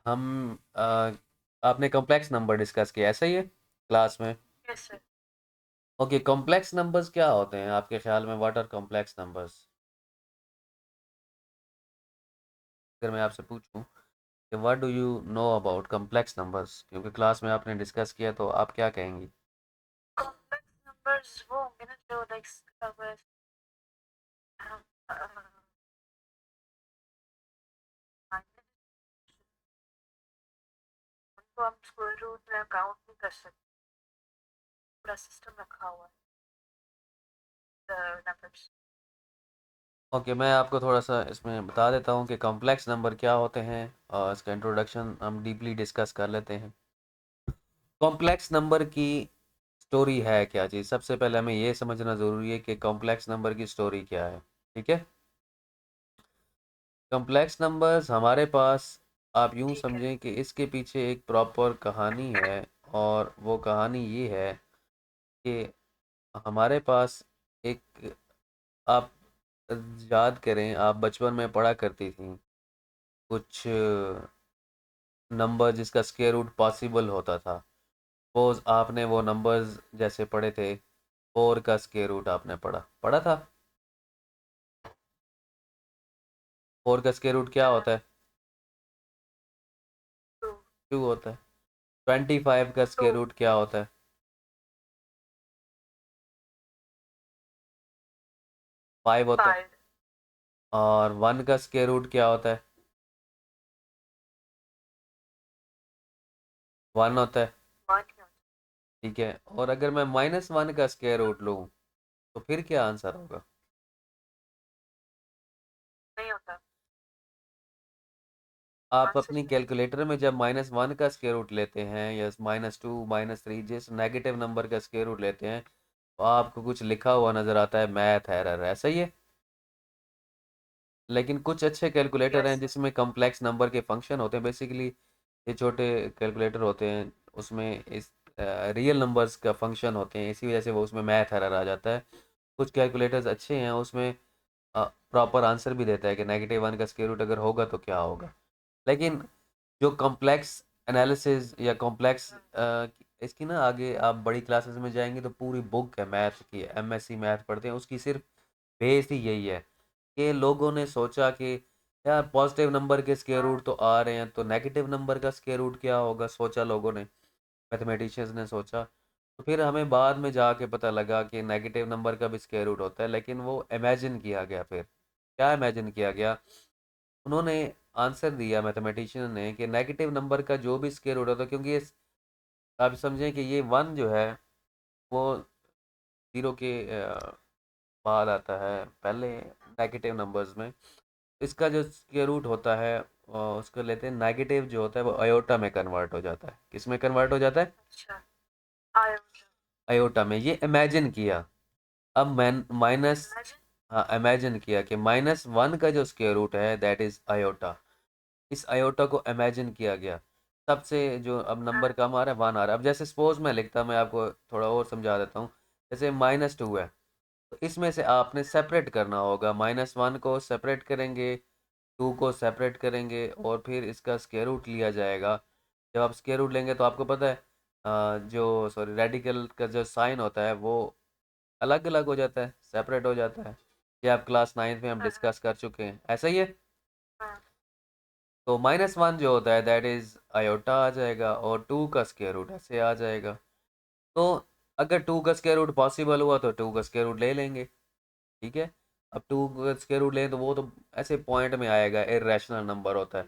हम आपने complex number discuss किया ऐसा ही है क्लास में। Yes sir. Okay, complex numbers क्या होते हैं आपके ख्याल में? What are complex numbers? अगर मैं आपसे पूछूं कि what do you know about complex numbers, क्योंकि क्लास में आपने डिस्कस किया, तो आप क्या कहेंगी? कॉम्प्लेक्स नंबर्स वो होंगे ना जो उनको हम स्क्वायर रूट में काउंट नहीं कर सकते। पूरा सिस्टम रखा हुआ है नंबर्स। ओके, मैं आपको थोड़ा सा इसमें बता देता हूँ कि कॉम्प्लेक्स नंबर क्या होते हैं, और इसका इंट्रोडक्शन हम डीपली डिस्कस कर लेते हैं। कॉम्प्लेक्स नंबर की स्टोरी है क्या चीज़? सबसे पहले हमें ये समझना ज़रूरी है कि कॉम्प्लेक्स नंबर की स्टोरी क्या है। ठीक है, कॉम्प्लेक्स नंबर्स हमारे पास, आप यूं ठीक है। समझें कि इसके पीछे एक प्रॉपर कहानी है। और वो कहानी ये है कि हमारे पास एक, आप याद करें, आप बचपन में पढ़ा करती थी कुछ नंबर जिसका स्क्वायर रूट पॉसिबल होता था। सपोज आपने वो नंबर्स जैसे पढ़े थे, 4 का स्क्वायर रूट आपने पढ़ा पढ़ा था। 4 का स्क्वायर रूट क्या होता है? टू। 2 होता है। 25 का टू। स्क्वायर रूट क्या होता है? 5 होता है। फाइव। और 1 का स्क्वायर रूट क्या होता है? 1 होता है। वन ही होता ठीक है, और अगर मैं -1 का स्क्वायर रूट लूँ तो फिर क्या आंसर होगा? नहीं होता। आप आंसर अपनी क्या है? कैलकुलेटर में जब -1 का स्क्वायर रूट लेते हैं, या -2 -3 जिस नेगेटिव नंबर का स्क्वायर रूट लेते हैं, तो आपको कुछ लिखा हुआ नज़र आता है, मैथ एरर है, सही है। लेकिन कुछ अच्छे कैलकुलेटर यस हैं सर। जिसमें कॉम्प्लेक्स नंबर के फंक्शन होते हैं। बेसिकली ये छोटे कैलकुलेटर होते हैं, उसमें इस रियल नंबर्स का फंक्शन होते हैं, इसी वजह से वो उसमें मैथ एरर आ जाता है। कुछ कैलकुलेटर्स अच्छे हैं, उसमें प्रॉपर आंसर भी देता है कि -1 का स्क्वायर रूट अगर होगा तो क्या होगा। लेकिन जो कॉम्प्लेक्स एनालिसिस या कॉम्प्लेक्स, इसकी ना, आगे आप बड़ी क्लासेस में जाएंगे तो पूरी बुक है मैथ की, एमएससी मैथ पढ़ते हैं, उसकी सिर्फ बेस ही यही है कि लोगों ने सोचा कि यार पॉजिटिव नंबर के स्क्वायर हाँ। रूट तो आ रहे हैं, तो नेगेटिव नंबर का स्क्वायर रूट क्या होगा, सोचा लोगों ने, मैथमेटिशियंस ने सोचा। तो फिर हमें बाद में जाके पता लगा कि नेगेटिव नंबर का भी स्क्वायर रूट होता है, लेकिन वो इमेजिन किया गया। फिर क्या इमेजिन किया गया? उन्होंने आंसर दिया मैथमेटिशियन ने कि नेगेटिव नंबर का जो भी स्क्वायर रूट होता है, क्योंकि ये, आप समझें कि ये 1 जो है वो 0 के बाद आता है पहले नेगेटिव नंबर्स में। इसका जो स्क्वायर रूट होता है, उसको लेते हैं, नेगेटिव जो होता है वो अयोटा में कन्वर्ट हो जाता है। किस में कन्वर्ट हो जाता है? अच्छा। आई अयोटा में। ये इमेजिन किया। अब माइनस, इमेजिन। हाँ, इमेजिन किया कि -1 का जो स्क्वायर रूट है दैट इज अयोटा। इस अयोटा को इमेजिन किया गया। तब से जो अब नंबर हाँ। कम आ रहा है, 1 आ रहा है। अब जैसे सपोज मैं लिखता, मैं आपको थोड़ा और समझा देता हूँ। जैसे -2 है, तो इसमें से आपने सेपरेट करना होगा। -1 को सेपरेट करेंगे, 2 को सेपरेट करेंगे, और फिर इसका स्क्वायर रूट लिया जाएगा। जब आप स्क्वायर रूट लेंगे तो आपको पता है, जो सॉरी रेडिकल का जो साइन होता है वो अलग अलग हो जाता है, सेपरेट हो जाता है। ये आप क्लास 9th में हम हाँ। डिस्कस कर चुके हैं, ऐसा ही है। हाँ। तो -1 जो होता है दैट इज आयोटा आ जाएगा, और 2 का स्क्वायर रूट ऐसे आ जाएगा। तो अगर 2 का स्क्वायर रूट पॉसिबल हुआ तो 2 का स्क्वायर रूट ले लेंगे। ठीक है, अब 2 का स्क्वायर रूट लें तो वो तो ऐसे पॉइंट में आएगा, इरेशनल नंबर होता है।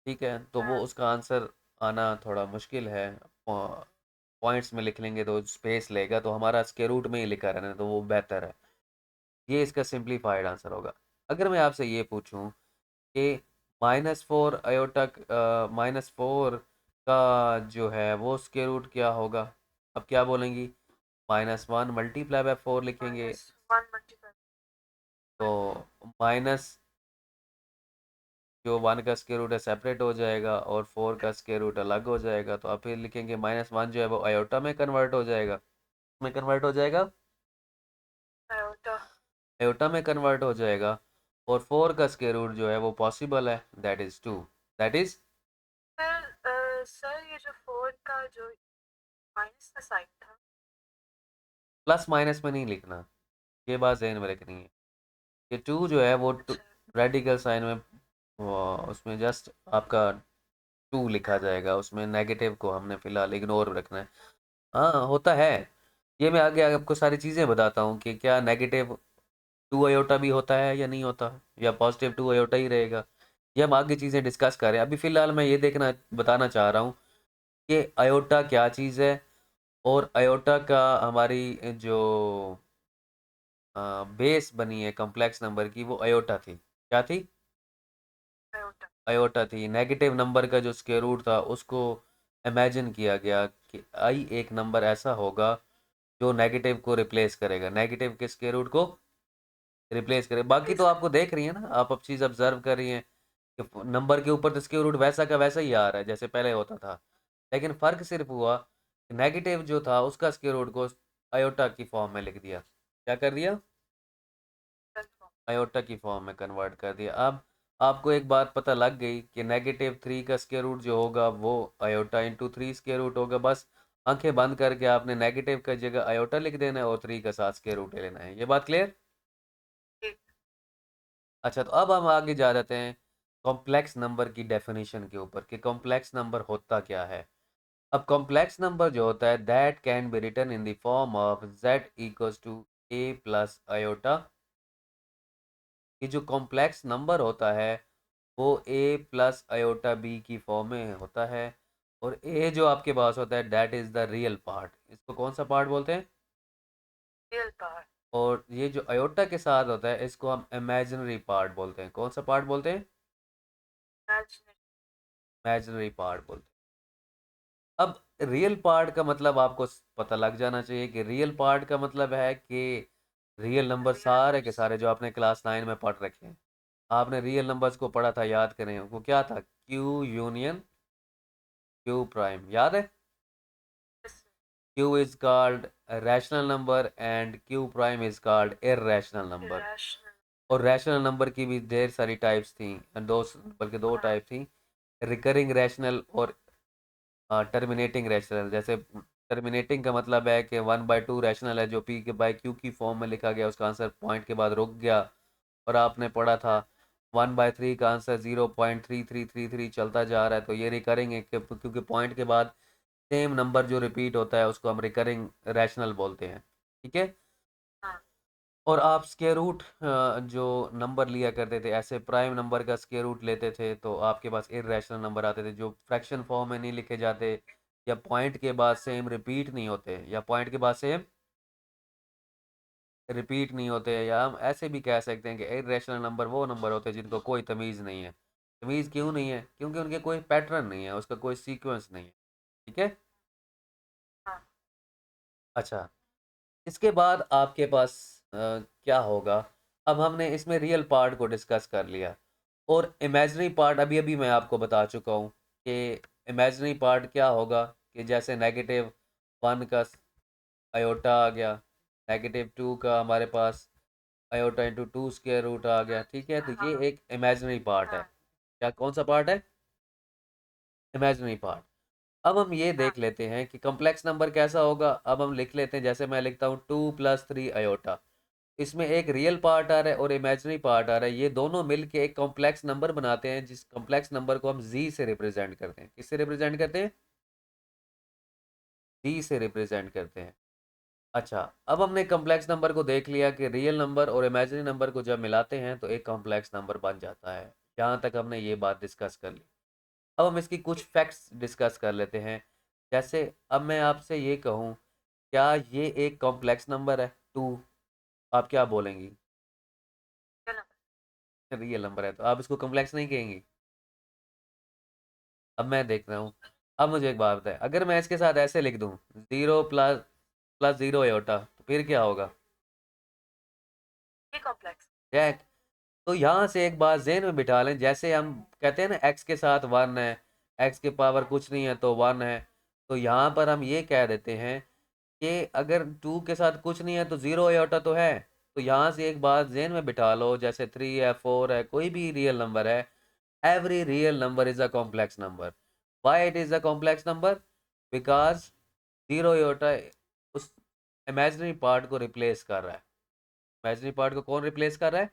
ठीक है, तो वो हाँ। उसका आंसर आना थोड़ा मुश्किल है। पॉइंट्स में लिख लेंगे तो स्पेस लेगा, तो हमारा स्क्वायर रूट में ही लिखा रहना, तो वो बेहतर है। ये इसका सिंप्लीफाइड आंसर होगा। अगर मैं आपसे ये पूछूं कि -4 अयोटा, -4 का जो है वो स्क्वायर रूट क्या होगा, अब क्या बोलेंगी? -1 मल्टीप्लाई बाय 4 लिखेंगे, -1 मल्टीप्लाई तो बाय। माइनस जो 1 का स्क्वायर रूट है सेपरेट हो जाएगा, और 4 का स्क्वायर रूट अलग हो जाएगा। तो आप फिर लिखेंगे -1 जो है वो अयोटा में कन्वर्ट हो जाएगा, में कन्वर्ट हो जाएगा, आयोटा। अयोटा में कन्वर्ट हो जाएगा। और 4 का स्क्वायर रूट जो है वो पॉसिबल है, that is 2, that is sir ये जो 4 का जो माइनस का साइन था, प्लस माइनस में नहीं लिखना, ये बात ज़हन में रखनी है। ये 2 जो है वो अच्छा रेडिकल साइन में उसमें जस्ट आपका 2 लिखा जाएगा, उसमें नेगेटिव को हमने फ़िलहाल इग्नोर रखना है। हाँ, होता है। ये मैं आगे आपको सारी चीज़ें बताता हूँ कि क्या नेगेटिव 2 आयोटा भी होता है या नहीं होता, या पॉजिटिव 2 आयोटा ही रहेगा। ये हम आगे चीज़ें डिस्कस कर रहे हैं। अभी फ़िलहाल मैं ये बताना चाह रहा हूँ कि आयोटा क्या चीज़ है, और आयोटा का हमारी जो बेस बनी है कॉम्प्लेक्स नंबर की, वो आयोटा थी। क्या थी? आयोटा। आयोटा थी। नेगेटिव नंबर का जो स्क्वायर रूट था उसको इमेजिन किया गया कि आई एक नंबर ऐसा होगा जो नेगेटिव को रिप्लेस करेगा, नेगेटिव के स्क्वायर रूट को रिप्लेस करे। बाकी तो आपको देख रही है ना, आप अब चीज़ ऑब्जर्व कर रही हैं कि नंबर के ऊपर तो स्क्वायर रूट वैसा का वैसा ही आ रहा है जैसे पहले होता था, लेकिन फ़र्क सिर्फ हुआ कि नेगेटिव जो था उसका स्क्वायर रूट को आयोटा की फॉर्म में लिख दिया। क्या कर दिया? आयोटा की फॉर्म में कन्वर्ट कर दिया। अब आपको एक बात पता लग गई कि -3 का स्क्वायर रूट जो होगा वो आयोटा इंटू 3 स्क्वायर रूट होगा। बस आंखें बंद करके आपने नेगेटिव का जगह आयोटा लिख देना है और 3 का साथ स्क्वायर रूट ले लेना है। ये बात क्लियर? अच्छा, तो अब हम आगे जा रहे हैं कॉम्प्लेक्स नंबर की डेफिनेशन के ऊपर कि कॉम्प्लेक्स नंबर होता क्या है। अब कॉम्प्लेक्स नंबर जो होता है that can be written in the form of z equals to a plus iota. ये जो कॉम्प्लेक्स नंबर होता है वो a प्लस आयोटा b की फॉर्म में होता है, और a जो आपके पास होता है that is the real part. इसको कौन सा पार्ट बोलते हैं? Real part. और ये जो आयोटा के साथ होता है इसको हम इमेजिनरी पार्ट बोलते हैं। कौन सा पार्ट बोलते हैं? इमेजिनरी। इमेजिनरी पार्ट बोलते हैं। अब रियल पार्ट का मतलब आपको पता लग जाना चाहिए कि रियल पार्ट का मतलब है कि रियल नंबर रियल सारे के नंबर्स। सारे जो आपने क्लास 9 में पढ़ रखे हैं। आपने रियल नंबर्स को पढ़ा था, याद करें वो क्या था? क्यू यूनियन क्यू प्राइम, याद है? Q is called rational number and Q prime is called irrational number. Irrational. और रैशनल नंबर की भी ढेर सारी टाइप्स थी, दो बल्कि दो हाँ। टाइप थी, रिकरिंग रैशनल और टर्मिनेटिंग रैशनल। जैसे टर्मिनेटिंग का मतलब है कि 1/2 रैशनल है जो पी के बाई क्यू की फॉर्म में लिखा गया, उसका आंसर पॉइंट के बाद रुक गया। और आपने पढ़ा था 1/3 का आंसर 0.3333 चलता जा रहा है, तो ये रिकरिंग है क्योंकि पॉइंट के बाद सेम नंबर जो रिपीट होता है उसको हम रिकरिंग रैशनल बोलते हैं। ठीक है। हाँ। और आप स्क्वायर रूट जो नंबर लिया करते थे, ऐसे प्राइम नंबर का स्क्वायर रूट लेते थे तो आपके पास इर्रेशनल नंबर आते थे जो फ्रैक्शन फॉर्म में नहीं लिखे जाते, या पॉइंट के बाद सेम रिपीट नहीं होते, या पॉइंट के बाद सेम रिपीट नहीं होते, या हम ऐसे भी कह सकते हैं कि इर्रेशनल नंबर वो नंबर होते हैं जिनको कोई तमीज़ नहीं है। तमीज़ क्यों नहीं है? क्योंकि उनके कोई पैटर्न नहीं है, उसका कोई सीक्वेंस नहीं है। ठीक है। हाँ। अच्छा, इसके बाद आपके पास क्या होगा? अब हमने इसमें रियल पार्ट को डिस्कस कर लिया, और इमेजिनरी पार्ट अभी अभी मैं आपको बता चुका हूँ कि इमेजिनरी पार्ट क्या होगा, कि जैसे -1 का आयोटा आ गया, -2 का हमारे पास आयोटा इंटू 2 स्क्वायर रूट आ गया। ठीक है, तो ये हाँ। एक इमेजिनरी पार्ट है। हाँ। क्या, कौन सा पार्ट है? Imaginary part. अब हम ये हाँ। देख लेते हैं कि कॉम्प्लेक्स नंबर कैसा होगा। अब हम लिख लेते हैं, जैसे मैं लिखता हूँ 2 + 3 आयोटा। इसमें एक रियल पार्ट आ रहा है और इमेजिनरी पार्ट आ रहा है, ये दोनों मिलके एक कॉम्प्लेक्स नंबर बनाते हैं, जिस कॉम्प्लेक्स नंबर को हम जी से रिप्रेजेंट करते हैं। किससे रिप्रेजेंट करते हैं? जी से रिप्रेजेंट करते हैं। अच्छा, अब हमने कॉम्प्लेक्स नंबर को देख लिया कि रियल नंबर और इमेजिनरी नंबर को जब मिलाते हैं तो एक कॉम्प्लेक्स नंबर बन जाता है। यहाँ तक हमने ये बात डिस्कस कर ली। अब हम इसकी कुछ फैक्ट्स डिस्कस कर लेते हैं। जैसे अब मैं आपसे ये कहूँ, क्या ये एक कॉम्प्लेक्स नंबर है 2? आप क्या बोलेंगी? रियल नंबर है, तो आप इसको कॉम्प्लेक्स नहीं कहेंगी? अब मैं देख रहा हूँ। अब मुझे एक बात बताए, अगर मैं इसके साथ ऐसे लिख दूँ 0 + 0 आयोटा, तो फिर क्या होगा? ये कॉम्प्लेक्स। चेक। तो यहाँ से एक बात जेहन में बिठा लें, जैसे हम कहते हैं ना एक्स के साथ 1 है, एक्स के पावर कुछ नहीं है तो 1 है, तो यहाँ पर हम ये कह देते हैं कि अगर 2 के साथ कुछ नहीं है तो 0 आयोटा तो है। तो यहाँ से एक बात जेहन में बिठा लो, जैसे 3 है, 4 है, कोई भी रियल नंबर है, every real number is a complex number. Why it is a complex number? Because zero iota उस इमेजिनरी पार्ट को रिप्लेस कर रहा है। इमेजिनरी पार्ट को कौन रिप्लेस कर रहा है?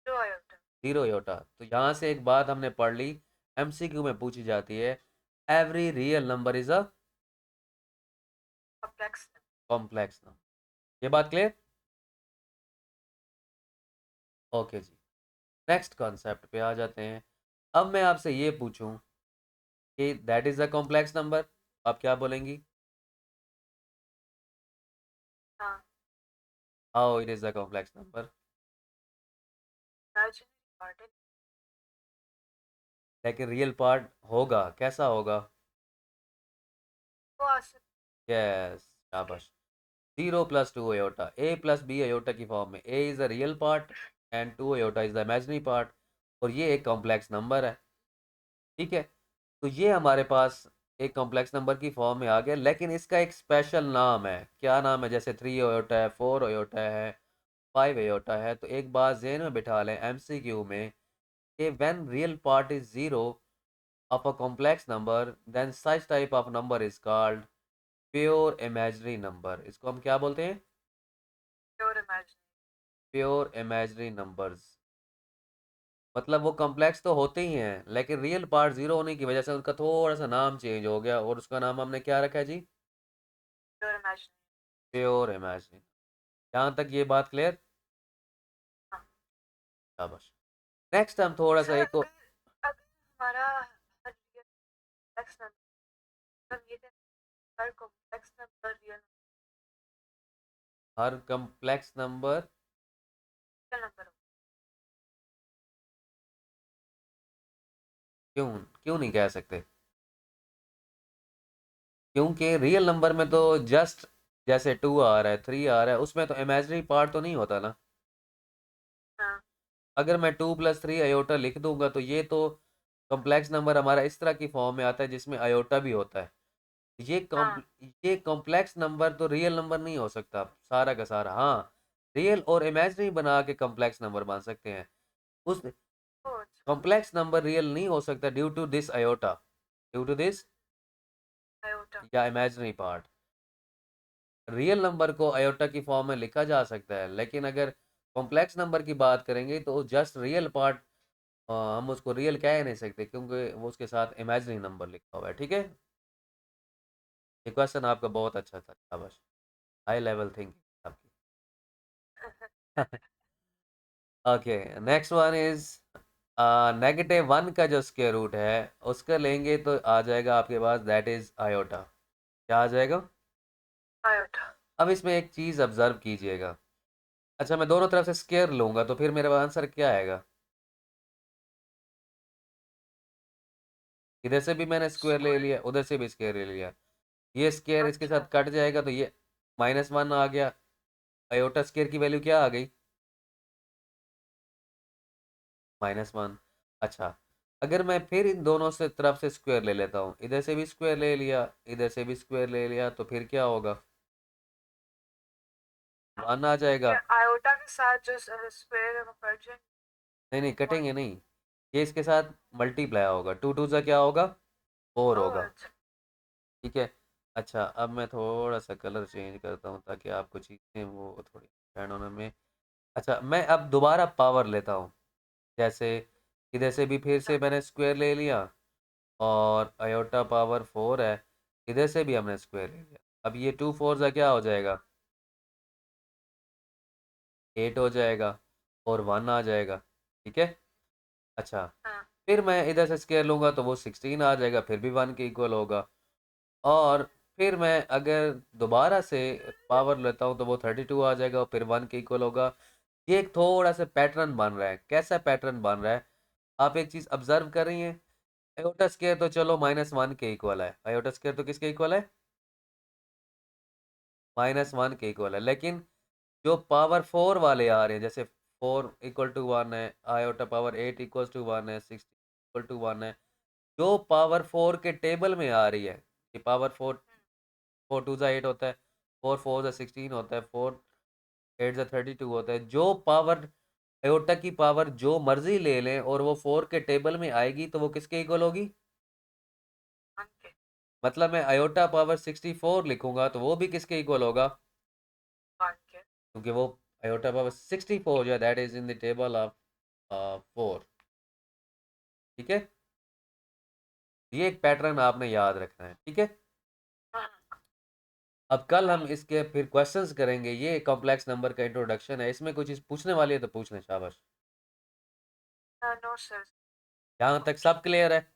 Zero iota. Zero iota. तो यहाँ से एक बात हमने पढ़ ली, एमसीक्यू में पूछी जाती है, every real number is a complex. Complex number. ये बात क्लियर? ओके जी, नेक्स्ट कॉन्सेप्ट पे आ जाते हैं। अब मैं आपसे ये पूछूं कि that is a complex number, आप क्या बोलेंगी? हाँ। How it is a complex number? Imaginary part है। लेकिन रियल पार्ट होगा, कैसा होगा? वो आ सकती यस, शाबाश। Zero plus two iota, A plus B iota की फॉर्म में। A is the real part and two iota is the imaginary part, और ये एक कॉम्प्लेक्स नंबर है। ठीक है, तो ये हमारे पास एक कॉम्प्लेक्स नंबर की फॉर्म में आ गया, लेकिन इसका एक स्पेशल नाम है। क्या नाम है? जैसे थ्री अयोटा है, फोर अयोटा है, फाइव अयोटा है। तो एक बात जेन में बिठा लें एमसीक्यू में कि when real part is zero of a complex number then such type of number is called pure imaginary number. इसको हम क्या बोलते हैं? Pure imaginary. Pure imaginary numbers. मतलब वो कॉम्प्लेक्स तो होते ही हैं, लेकिन रियल पार्ट जीरो होने की वजह से उनका थोड़ा सा नाम चेंज हो गया, और उसका नाम हमने क्या रखा है जी? Pure imaginary. Pure imaginary. यहाँ तक ये बात क्लियर? हाँ। शाबाश। नेक्स्ट हम थोड़ा सा सर एक और, अगर हमारा हर रियल कॉम्प्लेक्स नंबर, मतलब ये कहते हैं हर कॉम्प्लेक्स नंबर रियल हर कॉम्प्लेक्स नंबर, नंबर हो। क्यों क्यों नहीं कह सकते? क्योंकि रियल नंबर में तो जस्ट जैसे टू आ रहा है, थ्री आ रहा है, उसमें तो इमेजिनरी पार्ट तो नहीं होता ना। हाँ। अगर मैं टू प्लस थ्री अयोटा लिख दूंगा तो ये तो कॉम्प्लेक्स नंबर हमारा इस तरह की फॉर्म में आता है जिसमें अयोटा भी होता है। ये हाँ। ये कॉम्प्लेक्स नंबर तो रियल नंबर नहीं हो सकता सारा का सारा। हाँ, रियल और इमेजिनरी बना के कॉम्प्लेक्स नंबर बन सकते हैं। उस ओ अच्छा। कॉम्प्लेक्स नंबर रियल नहीं हो सकता due to this iota, due to this iota. या इमेजिनरी पार्ट। रियल नंबर को अयोटा की फॉर्म में लिखा जा सकता है, लेकिन अगर कॉम्प्लेक्स नंबर की बात करेंगे तो जस्ट रियल पार्ट, हम उसको रियल कह नहीं सकते क्योंकि वो उसके साथ इमेजिनरी नंबर लिखा हुआ है। ठीक है, ये क्वेश्चन आपका बहुत अच्छा था, शाबाश, हाई लेवल थिंकिंग आपकी। Okay, next one is negative one का जो स्क्वायर रूट है उसका लेंगे तो आ जाएगा आपके पास दैट इज आयोटा। क्या आ जाएगा? आयोटा। अब इसमें एक चीज़ ऑब्जर्व कीजिएगा। अच्छा, मैं दोनों तरफ से स्क्वायर लूंगा तो फिर मेरा आंसर क्या आएगा? इधर से भी मैंने स्क्वायर ले स्क्वायर। लिया, उधर से भी स्क्वायर ले लिया, ये स्क्वायर इसके अच्छा। साथ कट जाएगा तो ये माइनस वन आ गया। आयोटा स्क्वायर की वैल्यू क्या आ गई? Minus one. अच्छा, अगर मैं फिर इन दोनों से तरफ से स्क्वायर ले लेता हूँ, इधर से भी स्क्वायर ले लिया, इधर से भी स्क्वायर ले लिया, तो फिर क्या होगा? वन आ जाएगा। क्या आयोटा के साथ जो स्क्वायर है वो कट जाएंगे? नहीं नहीं, और कटेंगे नहीं, ये इसके साथ मल्टीप्लाई होगा, टू टू सा क्या होगा? फोर ओ होगा। अच्छा। ठीक है। अच्छा, अब मैं थोड़ा सा कलर चेंज करता हूँ ताकि आपको चीज़ें वो थोड़ी स्टैंड होने में। अच्छा, मैं अब दोबारा पावर लेता हूँ। जैसे इधर से भी फिर से अच्छा। मैंने स्क्वायर ले लिया, और अयोटा पावर फोर है, इधर से भी हमने स्क्वायर ले लिया। अब ये टू फोर का क्या हो जाएगा? एट हो जाएगा, और वन आ जाएगा। ठीक है। अच्छा, हाँ। फिर मैं इधर से स्क्वायर लूँगा तो वो सिक्सटीन आ जाएगा, फिर भी वन के इक्वल होगा। और फिर मैं अगर दोबारा से पावर लेता हूँ तो वो थर्टी टू आ जाएगा, और फिर वन के इक्वल होगा। ये एक थोड़ा सा पैटर्न बन रहा है। कैसा पैटर्न बन रहा है? आप एक चीज़ ऑब्जर्व कर रही हैं, आयोटा स्क्वायर तो चलो माइनस वन के इक्वल है, आयोटा स्क्वायर तो किसके इक्वल है? माइनस वन के इक्वल है। लेकिन जो पावर फोर वाले आ रहे हैं, जैसे फोर इक्वल टू वन है, iota power eight equal to one है, सिक्स इक्वल टू वन है, जो पावर फोर के टेबल में आ रही है, कि पावर फोर, फोर टू ज़ा एट होता है, फोर फोर ज़ा सिक्सटीन होता है, फोर एट ज़ा थर्टी टू होता है। जो पावर आयोटा की पावर जो मर्जी ले लें और वो फोर के टेबल में आएगी तो वो किसके इक्वल होगी? मतलब मैं आयोटा पावर 64 लिखूंगा तो वो भी किसके इक्वल होगा, 1 के। क्योंकि वो आयोटा पावर 64 जो है that is in the table of 4। ठीक है, ये एक पैटर्न आपने याद रखना है, ठीक है। अब कल हम इसके फिर क्वेश्चंस करेंगे, ये कॉम्प्लेक्स नंबर का इंट्रोडक्शन है, इसमें कुछ पूछने वाली है तो पूछ लें, शाबाश। No sir. यहाँ तक सब क्लियर है।